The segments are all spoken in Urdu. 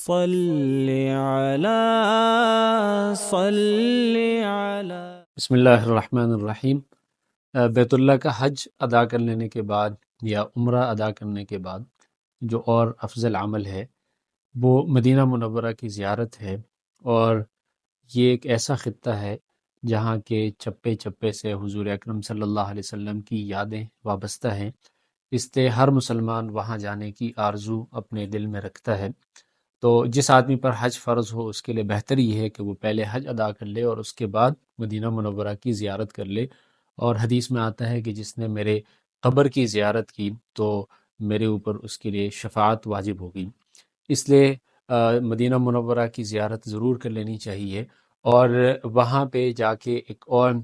صل على بسم اللہ الرحمن الرحیم۔ بیت اللہ کا حج ادا کر لینے کے بعد یا عمرہ ادا کرنے کے بعد جو اور افضل عمل ہے وہ مدینہ منورہ کی زیارت ہے، اور یہ ایک ایسا خطہ ہے جہاں کے چپے چپے سے حضور اکرم صلی اللہ علیہ وسلم کی یادیں وابستہ ہیں، اس سے ہر مسلمان وہاں جانے کی آرزو اپنے دل میں رکھتا ہے۔ تو جس آدمی پر حج فرض ہو اس کے لیے بہتر یہ ہے کہ وہ پہلے حج ادا کر لے اور اس کے بعد مدینہ منورہ کی زیارت کر لے، اور حدیث میں آتا ہے کہ جس نے میرے قبر کی زیارت کی تو میرے اوپر اس کے لیے شفاعت واجب ہوگی۔ اس لیے مدینہ منورہ کی زیارت ضرور کر لینی چاہیے، اور وہاں پہ جا کے ایک اور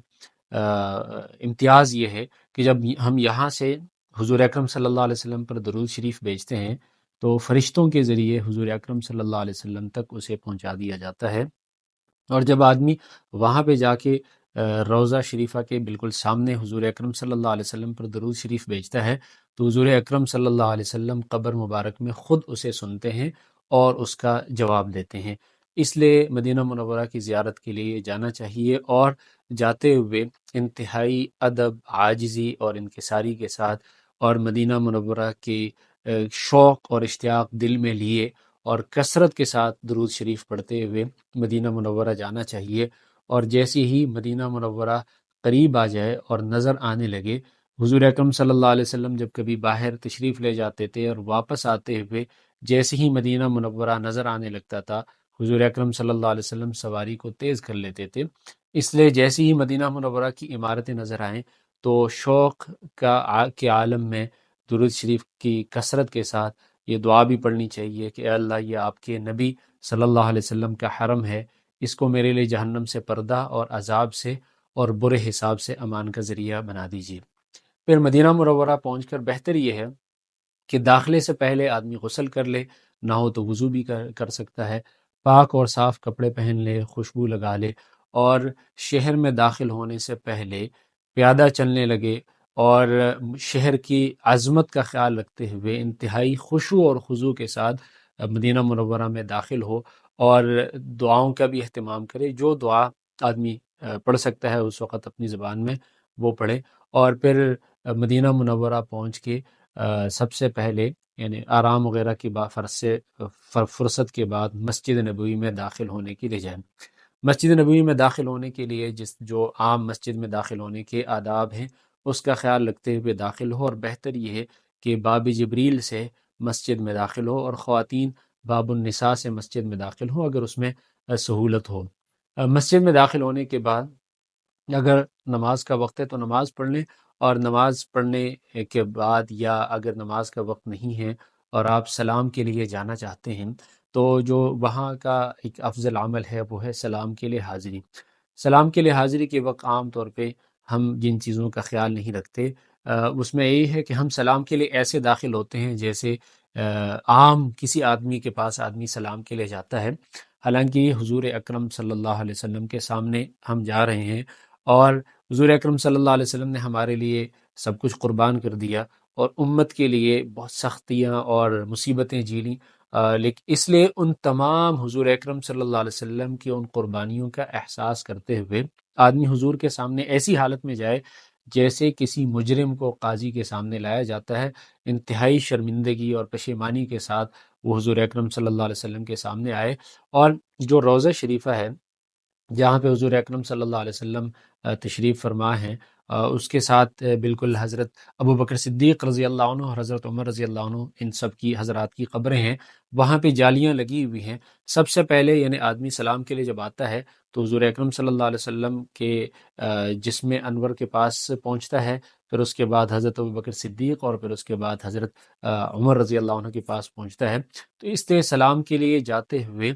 امتیاز یہ ہے کہ جب ہم یہاں سے حضور اکرم صلی اللہ علیہ وسلم پر درود شریف بھیجتے ہیں تو فرشتوں کے ذریعے حضور اکرم صلی اللہ علیہ وسلم تک اسے پہنچا دیا جاتا ہے، اور جب آدمی وہاں پہ جا کے روضہ شریفہ کے بالکل سامنے حضور اکرم صلی اللہ علیہ وسلم پر درود شریف بھیجتا ہے تو حضور اکرم صلی اللہ علیہ وسلم قبر مبارک میں خود اسے سنتے ہیں اور اس کا جواب دیتے ہیں۔ اس لیے مدینہ منورہ کی زیارت کے لیے جانا چاہیے، اور جاتے ہوئے انتہائی ادب، عاجزی اور انکساری کے ساتھ اور مدینہ منورہ کے شوق اور اشتیاق دل میں لیے اور کثرت کے ساتھ درود شریف پڑھتے ہوئے مدینہ منورہ جانا چاہیے۔ اور جیسے ہی مدینہ منورہ قریب آ جائے اور نظر آنے لگے، حضور اکرم صلی اللہ علیہ وسلم جب کبھی باہر تشریف لے جاتے تھے اور واپس آتے ہوئے جیسے ہی مدینہ منورہ نظر آنے لگتا تھا، حضور اکرم صلی اللہ علیہ وسلم سواری کو تیز کر لیتے تھے۔ اس لیے جیسے ہی مدینہ منورہ کی عمارتیں نظر آئیں تو شوق کے عالم میں درود شریف کی کثرت کے ساتھ یہ دعا بھی پڑھنی چاہیے کہ اے اللہ، یہ آپ کے نبی صلی اللہ علیہ وسلم کا حرم ہے، اس کو میرے لیے جہنم سے پردہ اور عذاب سے اور برے حساب سے امان کا ذریعہ بنا دیجیے۔ پھر مدینہ منورہ پہنچ کر بہتر یہ ہے کہ داخلے سے پہلے آدمی غسل کر لے، نہ ہو تو وضو بھی کر سکتا ہے، پاک اور صاف کپڑے پہن لے، خوشبو لگا لے، اور شہر میں داخل ہونے سے پہلے پیادہ چلنے لگے، اور شہر کی عظمت کا خیال رکھتے ہوئے انتہائی خشوع اور خضوع کے ساتھ مدینہ منورہ میں داخل ہو، اور دعاؤں کا بھی اہتمام کرے۔ جو دعا آدمی پڑھ سکتا ہے اس وقت اپنی زبان میں وہ پڑھے، اور پھر مدینہ منورہ پہنچ کے سب سے پہلے یعنی آرام وغیرہ کی فرصت کے بعد مسجد نبوی میں داخل ہونے کے لیے جائیں۔ مسجد نبوی میں داخل ہونے کے لیے جو عام مسجد میں داخل ہونے کے آداب ہیں اس کا خیال رکھتے ہوئے داخل ہو، اور بہتر یہ ہے کہ باب جبریل سے مسجد میں داخل ہو، اور خواتین باب النساء سے مسجد میں داخل ہو اگر اس میں سہولت ہو۔ مسجد میں داخل ہونے کے بعد اگر نماز کا وقت ہے تو نماز پڑھ لیں، اور نماز پڑھنے کے بعد یا اگر نماز کا وقت نہیں ہے اور آپ سلام کے لیے جانا چاہتے ہیں تو جو وہاں کا ایک افضل عمل ہے وہ ہے سلام کے لیے حاضری۔ سلام کے لیے حاضری کے وقت عام طور پہ ہم جن چیزوں کا خیال نہیں رکھتے اس میں یہی ہے کہ ہم سلام کے لیے ایسے داخل ہوتے ہیں جیسے عام کسی آدمی کے پاس آدمی سلام کے لیے جاتا ہے، حالانکہ حضور اکرم صلی اللہ علیہ وسلم کے سامنے ہم جا رہے ہیں، اور حضور اکرم صلی اللہ علیہ وسلم نے ہمارے لیے سب کچھ قربان کر دیا اور امت کے لیے بہت سختیاں اور مصیبتیں جھیلیں، لیکن اس لیے ان تمام حضور اکرم صلی اللہ علیہ وسلم کی ان قربانیوں کا احساس کرتے ہوئے آدمی حضور کے سامنے ایسی حالت میں جائے جیسے کسی مجرم کو قاضی کے سامنے لایا جاتا ہے، انتہائی شرمندگی اور پشیمانی کے ساتھ وہ حضور اکرم صلی اللہ علیہ وسلم کے سامنے آئے۔ اور جو روضہ شریفہ ہے جہاں پہ حضور اکرم صلی اللہ علیہ وسلم تشریف فرما ہیں، اس کے ساتھ بالکل حضرت ابو بکر صدیق رضی اللہ عنہ اور حضرت عمر رضی اللہ عنہ ان سب کی حضرات کی قبریں ہیں، وہاں پہ جالیاں لگی ہوئی ہیں۔ سب سے پہلے یعنی آدمی سلام کے لیے جب آتا ہے تو حضور اکرم صلی اللہ علیہ وسلم کے جسم انور کے پاس پہنچتا ہے، پھر اس کے بعد حضرت ابو بکر صدیق، اور پھر اس کے بعد حضرت عمر رضی اللہ عنہ کے پاس پہنچتا ہے۔ تو اس طرح سلام کے لیے جاتے ہوئے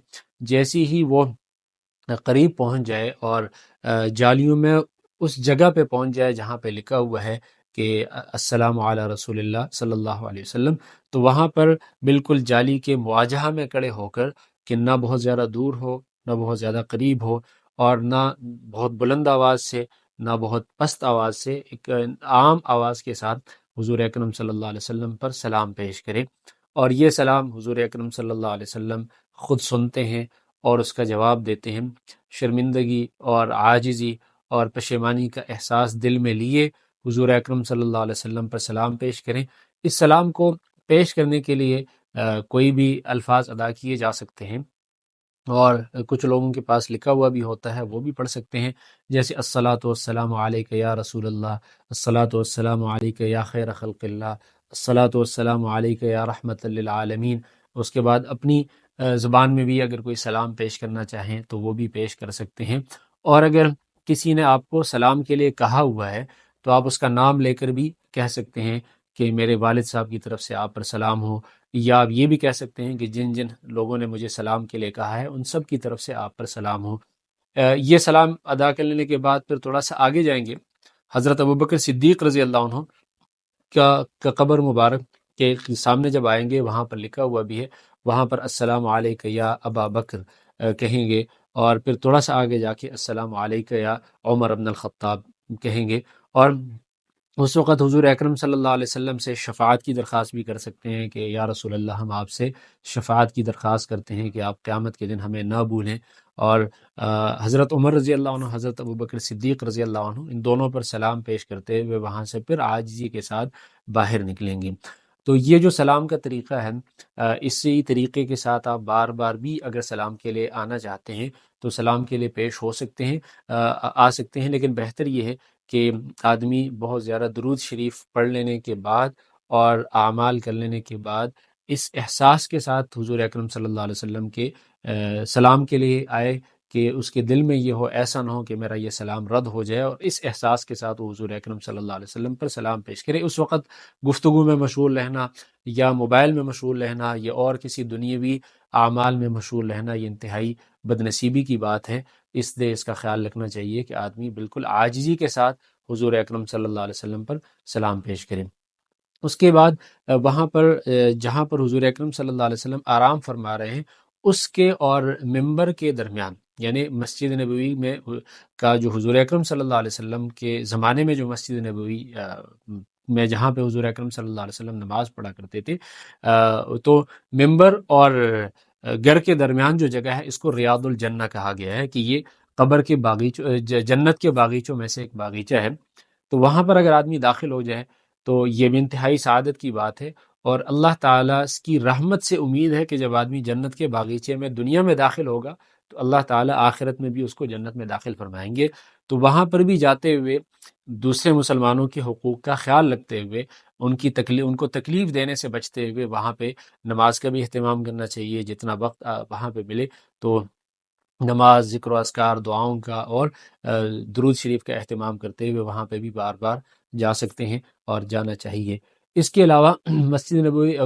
جیسی ہی وہ قریب پہنچ جائے اور جالیوں میں اس جگہ پہ پہنچ جائے جہاں پہ لکھا ہوا ہے کہ السلام علی رسول اللہ صلی اللہ علیہ وسلم، تو وہاں پر بالکل جالی کے مواجہہ میں کھڑے ہو کر کہ نہ بہت زیادہ دور ہو نہ بہت زیادہ قریب ہو، اور نہ بہت بلند آواز سے نہ بہت پست آواز سے، ایک عام آواز کے ساتھ حضور اکرم صلی اللہ علیہ وسلم پر سلام پیش کرے۔ اور یہ سلام حضور اکرم صلی اللہ علیہ وسلم خود سنتے ہیں اور اس کا جواب دیتے ہیں۔ شرمندگی اور عاجزی اور پشیمانی کا احساس دل میں لیے حضور اکرم صلی اللہ علیہ وسلم پر سلام پیش کریں۔ اس سلام کو پیش کرنے کے لیے کوئی بھی الفاظ ادا کیے جا سکتے ہیں، اور کچھ لوگوں کے پاس لکھا ہوا بھی ہوتا ہے، وہ بھی پڑھ سکتے ہیں، جیسے الصلاۃ والسلام علیک یا رسول اللہ، الصلاۃ والسلام علیک یا خیر خلق اللہ، الصلاۃ والسلام علیک یا رحمت للعالمین۔ اس کے بعد اپنی زبان میں بھی اگر کوئی سلام پیش کرنا چاہیں تو وہ بھی پیش کر سکتے ہیں، اور اگر کسی نے آپ کو سلام کے لیے کہا ہوا ہے تو آپ اس کا نام لے کر بھی کہہ سکتے ہیں کہ میرے والد صاحب کی طرف سے آپ پر سلام ہو، یا آپ یہ بھی کہہ سکتے ہیں کہ جن جن لوگوں نے مجھے سلام کے لیے کہا ہے ان سب کی طرف سے آپ پر سلام ہو۔ یہ سلام ادا کر لینے کے بعد پھر تھوڑا سا آگے جائیں گے، حضرت ابوبکر صدیق رضی اللہ عنہ کا قبر مبارک کے سامنے جب آئیں گے، وہاں پر لکھا ہوا بھی ہے، وہاں پر السلام علیک یا ابا بکر کہیں گے، اور پھر تھوڑا سا آگے جا کے السلام علیک یا عمر بن الخطاب کہیں گے، اور اس وقت حضور اکرم صلی اللہ علیہ وسلم سے شفاعت کی درخواست بھی کر سکتے ہیں کہ یا رسول اللہ، ہم آپ سے شفاعت کی درخواست کرتے ہیں کہ آپ قیامت کے دن ہمیں نہ بھولیں، اور حضرت عمر رضی اللہ عنہ، حضرت ابوبکر صدیق رضی اللہ عنہ، ان دونوں پر سلام پیش کرتے ہوئے وہاں سے پھر عاجزی کے ساتھ باہر نکلیں گے۔ تو یہ جو سلام کا طریقہ ہے، اسی طریقے کے ساتھ آپ بار بار بھی اگر سلام کے لیے آنا چاہتے ہیں تو سلام کے لیے پیش ہو سکتے ہیں، آ سکتے ہیں، لیکن بہتر یہ ہے کہ آدمی بہت زیادہ درود شریف پڑھ لینے کے بعد اور اعمال کر لینے کے بعد اس احساس کے ساتھ حضور اکرم صلی اللہ علیہ وسلم کے سلام کے لیے آئے کہ اس کے دل میں یہ ہو، ایسا نہ ہو کہ میرا یہ سلام رد ہو جائے، اور اس احساس کے ساتھ وہ حضور اکرم صلی اللہ علیہ وسلم پر سلام پیش کرے۔ اس وقت گفتگو میں مشغول رہنا یا موبائل میں مشغول رہنا یا اور کسی دنیاوی اعمال میں مشغول رہنا، یہ انتہائی بدنصیبی کی بات ہے، اس لیے اس کا خیال رکھنا چاہیے کہ آدمی بالکل عاجزی کے ساتھ حضور اکرم صلی اللہ علیہ وسلم پر سلام پیش کریں۔ اس کے بعد وہاں پر جہاں پر حضور اکرم صلی اللہ علیہ وسلم آرام فرما رہے ہیں، اس کے اور ممبر کے درمیان، یعنی مسجد نبوی میں کا جو حضور اکرم صلی اللہ علیہ وسلم کے زمانے میں جو مسجد نبوی میں جہاں پہ حضور اکرم صلی اللہ علیہ وسلم نماز پڑھا کرتے تھے، تو ممبر اور گھر کے درمیان جو جگہ ہے اس کو ریاض الجنہ کہا گیا ہے، کہ یہ قبر کے باغیچوں، جنت کے باغیچوں میں سے ایک باغیچہ ہے۔ تو وہاں پر اگر آدمی داخل ہو جائے تو یہ بھی انتہائی سعادت کی بات ہے، اور اللہ تعالیٰ اس کی رحمت سے امید ہے کہ جب آدمی جنت کے باغیچے میں دنیا میں داخل ہوگا تو اللہ تعالیٰ آخرت میں بھی اس کو جنت میں داخل فرمائیں گے۔ تو وہاں پر بھی جاتے ہوئے دوسرے مسلمانوں کے حقوق کا خیال رکھتے ہوئے، ان کو تکلیف دینے سے بچتے ہوئے وہاں پہ نماز کا بھی اہتمام کرنا چاہیے، جتنا وقت وہاں پہ ملے تو نماز، ذکر و اذکار، دعاؤں کا اور درود شریف کا اہتمام کرتے ہوئے وہاں پہ بھی بار بار جا سکتے ہیں اور جانا چاہیے۔ اس کے علاوہ مسجد نبوی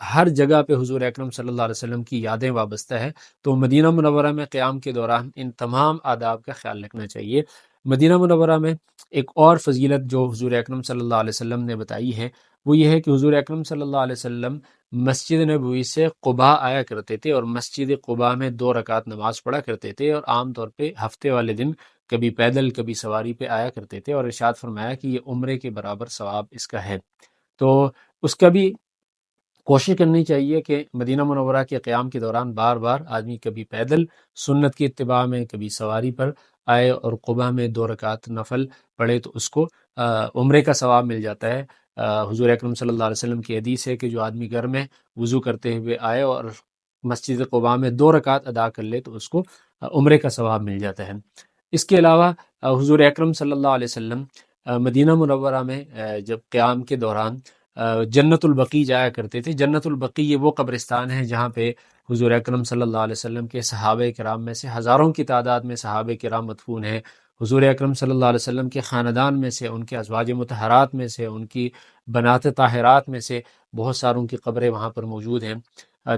ہر جگہ پہ حضور اکرم صلی اللہ علیہ وسلم کی یادیں وابستہ ہے، تو مدینہ منورہ میں قیام کے دوران ان تمام آداب کا خیال رکھنا چاہیے۔ مدینہ منورہ میں ایک اور فضیلت جو حضور اکرم صلی اللہ علیہ وسلم نے بتائی ہے وہ یہ ہے کہ حضور اکرم صلی اللہ علیہ وسلم مسجد نبوی سے قباء آیا کرتے تھے، اور مسجد قباء میں 2 رکعت نماز پڑھا کرتے تھے، اور عام طور پہ ہفتے والے دن کبھی پیدل کبھی سواری پہ آیا کرتے تھے، اور ارشاد فرمایا کہ یہ عمرے کے برابر ثواب اس کا ہے۔ تو اس کا بھی کوشش کرنی چاہیے کہ مدینہ منورہ کے قیام کے دوران بار بار آدمی کبھی پیدل سنت کی اتباع میں کبھی سواری پر آئے اور قباء میں 2 رکعت نفل پڑھے، تو اس کو عمرے کا ثواب مل جاتا ہے۔ حضور اکرم صلی اللہ علیہ وسلم کی حدیث ہے کہ جو آدمی گھر میں وضو کرتے ہوئے آئے اور مسجد قباء میں 2 رکعت ادا کر لے تو اس کو عمرے کا ثواب مل جاتا ہے۔ اس کے علاوہ حضور اکرم صلی اللہ علیہ وسلم مدینہ منورہ میں جب قیام کے دوران جنت البقیع جایا کرتے تھے۔ جنت البقیع یہ وہ قبرستان ہے جہاں پہ حضور اکرم صلی اللہ علیہ وسلم کے صحابہ کرام میں سے ہزاروں کی تعداد میں صحابہ کرام مدفون ہیں۔ حضور اکرم صلی اللہ علیہ وسلم کے خاندان میں سے، ان کے ازواج مطہرات میں سے، ان کی بنات طاہرات میں سے بہت ساروں کی قبریں وہاں پر موجود ہیں۔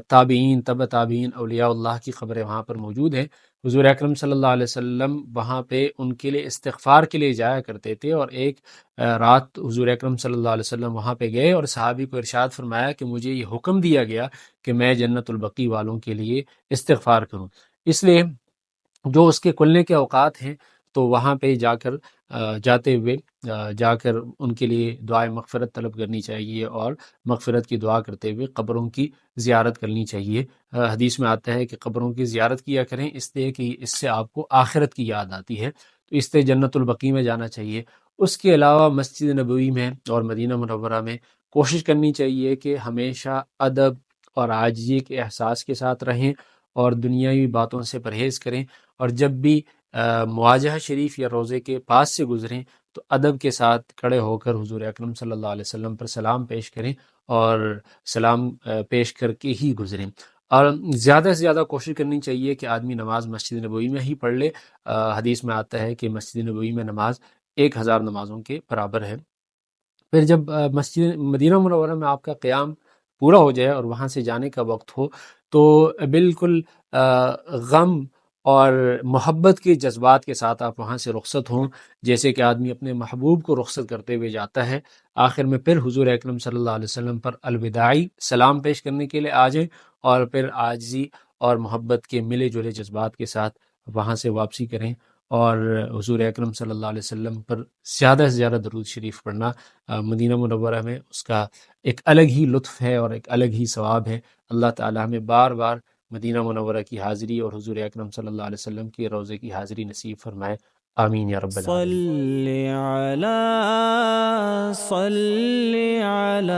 تابعین، تبع تابعین، اولیاء اللہ کی قبریں وہاں پر موجود ہیں۔ حضور اکرم صلی اللہ علیہ وسلم وہاں پہ ان کے لیے استغفار کے لیے جایا کرتے تھے، اور ایک رات حضور اکرم صلی اللہ علیہ وسلم وہاں پہ گئے اور صحابی کو ارشاد فرمایا کہ مجھے یہ حکم دیا گیا کہ میں جنت البقیع والوں کے لیے استغفار کروں، اس لیے جو اس کے کھلنے کے اوقات ہیں تو وہاں پہ جا کر جاتے ہوئے جا کر ان کے لیے دعائے مغفرت طلب کرنی چاہیے اور مغفرت کی دعا کرتے ہوئے قبروں کی زیارت کرنی چاہیے۔ حدیث میں آتا ہے کہ قبروں کی زیارت کیا کریں، اس لیے کہ اس سے آپ کو آخرت کی یاد آتی ہے، تو اس سے جنت البقیع میں جانا چاہیے۔ اس کے علاوہ مسجد نبوی میں اور مدینہ منورہ میں کوشش کرنی چاہیے کہ ہمیشہ ادب اور عاجزی کے احساس کے ساتھ رہیں اور دنیاوی باتوں سے پرہیز کریں، اور جب بھی مواجہہ شریف یا روضے کے پاس سے گزریں تو ادب کے ساتھ کھڑے ہو کر حضور اکرم صلی اللہ علیہ وسلم پر سلام پیش کریں اور سلام پیش کر کے ہی گزریں۔ اور زیادہ سے زیادہ کوشش کرنی چاہیے کہ آدمی نماز مسجد نبوی میں ہی پڑھ لے۔ حدیث میں آتا ہے کہ مسجد نبوی میں نماز 1000 نمازوں کے برابر ہے۔ پھر جب مسجد مدینہ منورہ میں آپ کا قیام پورا ہو جائے اور وہاں سے جانے کا وقت ہو تو بالکل غم اور محبت کے جذبات کے ساتھ آپ وہاں سے رخصت ہوں، جیسے کہ آدمی اپنے محبوب کو رخصت کرتے ہوئے جاتا ہے۔ آخر میں پھر حضور اکرم صلی اللہ علیہ وسلم پر الوداعی سلام پیش کرنے کے لیے آ جائیں اور پھر عاجزی اور محبت کے ملے جلے جذبات کے ساتھ وہاں سے واپسی کریں، اور حضور اکرم صلی اللہ علیہ وسلم پر زیادہ سے زیادہ درود شریف پڑھنا مدینہ منورہ میں اس کا ایک الگ ہی لطف ہے اور ایک الگ ہی ثواب ہے۔ اللہ تعالی ہمیں بار بار مدینہ منورہ کی حاضری اور حضور اکرم صلی اللہ علیہ وسلم کے روضے کی حاضری نصیب فرمائے، آمین یا رب العالمین۔ صل علی